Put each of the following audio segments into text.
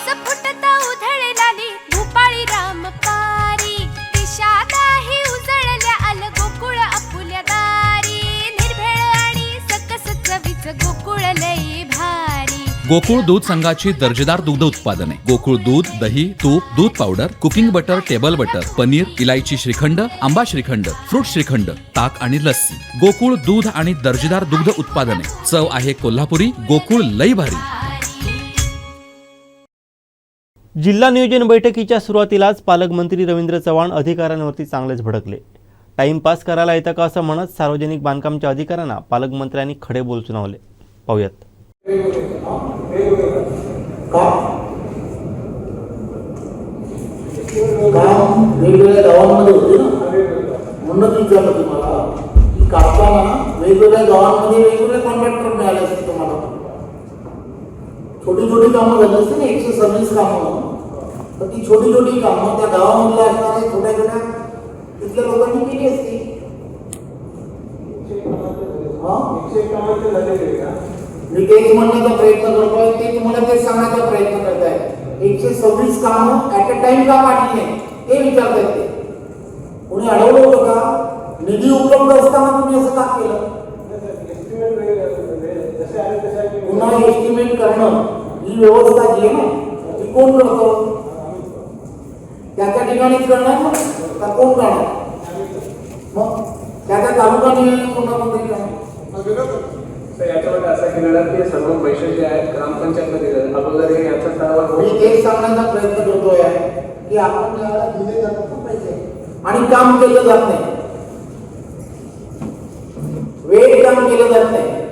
रस फुटता उधळलाली भूपाळी रामपारी दिशादाही उजळल्या आल गोकुळ आपुल्या दारी निर्भेळ आणि सकस चवीच गोकुळ लई भारी। गोकुळ दूध संघाची दर्जेदार दुग्ध उत्पादने गोकुळ दूध, दही, तूप, दूध powder, cooking butter, table butter, paneer, इलायची श्रीखंड, आंबा श्रीखंड, फ्रूट श्रीखंड, ताक आणि लस्सी। गोकुळ दूध आणि दर्जेदार दुग्ध उत्पादने, चव आहे कोल्हापुरी, गोकुळ लई भारी। जिल्हा नियोजन बैठकीच्या सुरुवातीलाच पालकमंत्री रवींद्र चव्हाण अधिकाऱ्यांवरती चांगलेच भडकले। टाइमपास करायला येतं का असं म्हणत सार्वजनिक बांधकामच्या अधिकाऱ्यांना पालकमंत्र्यांनी खडे बोल सुनावले। पाहूयात। वेगवेगळ्या गावांमध्ये होते ना, म्हणून विचारलं तुम्हाला की काढताना वेगवेगळ्या गावांमध्ये वेगवेगळे कॉन्ट्रॅक्टर मिळाले असते तुम्हाला। छोटी छोटी कामं झाली असते ना, 126 कामं, तर ती छोटी छोटी कामं त्या गावामधल्या असणाऱ्या छोट्या छोट्या तिथल्या लोकांनी केली असती। मी तेच म्हणण्याचा प्रयत्न करतोय, ते तुम्हाला तेच सांगण्याचा प्रयत्न करताय। 126 कामं ऍट अ टाइम का काढली नाही ते विचारतायत ते। कोणी अडवलं होतं का? निधी उपलब्ध असताना तुम्ही असं का केलं? पुन्हा एस्टिमेट करणं ही व्यवस्था जी आहे ना, ती कोण करतं? त्याच्या ठिकाणीच करणार ना, का कोण करणार? मग त्याच्या तालुका नियोजन कोणता कोणतरी करणार? याच्यामध्ये असं केलेलं की सर्व पैसे जे आहेत ग्रामपंचायतला दिले अगोदर हे याच्या स्तरावर मी तेच सांगण्याचा प्रयत्न करतोय की आपण याला दिले जातात ना पैसे आणि काम केलं जात नाही, वेळ काम केलं जात नाही।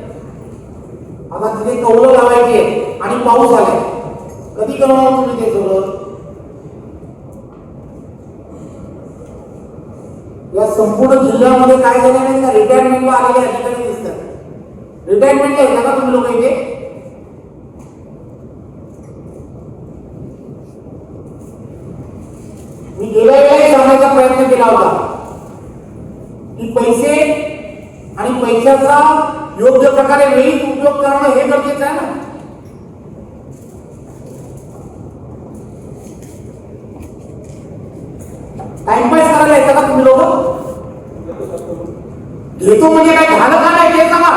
आता तिथे कौलं लावायची आहे आणि पाऊस आलाय, कधी करणार तुम्ही ते सगळं? या संपूर्ण जिल्ह्यामध्ये काय झालं नाही का, रिटायरमेंटला आलेले अधिकारी दिसतात। रिटायरमेंटला येतात का तुम्ही लोक इथे? मी गेल्या वेळेस सांगण्याचा प्रयत्न केला होता की पैसे आणि पैशाचा योग्य प्रकारे वेळीच उपयोग करणं हे गरजेचं आहे ना। टाइमपास करायला येतं का तुम्ही लोक? घेतो म्हणजे काय झालं का नाही ते सांगा।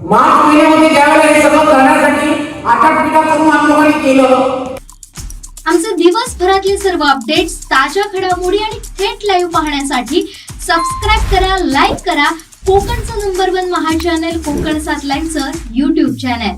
मार्च महिन्यामध्ये ज्यावेळेला हे सगळं करण्यासाठी आटापिटा करून आम्ही लोकांनी केलं। आमचे दिवसभरातले सर्व अपडेट्स, ताज्या घडामोडी आणि थेट लाईव्ह पाहण्यासाठी सबस्क्राईब करा, लाईक करा कोकणचं नंबर 1 महा चॅनल कोकण 7 लाईनचं YouTube चॅनल।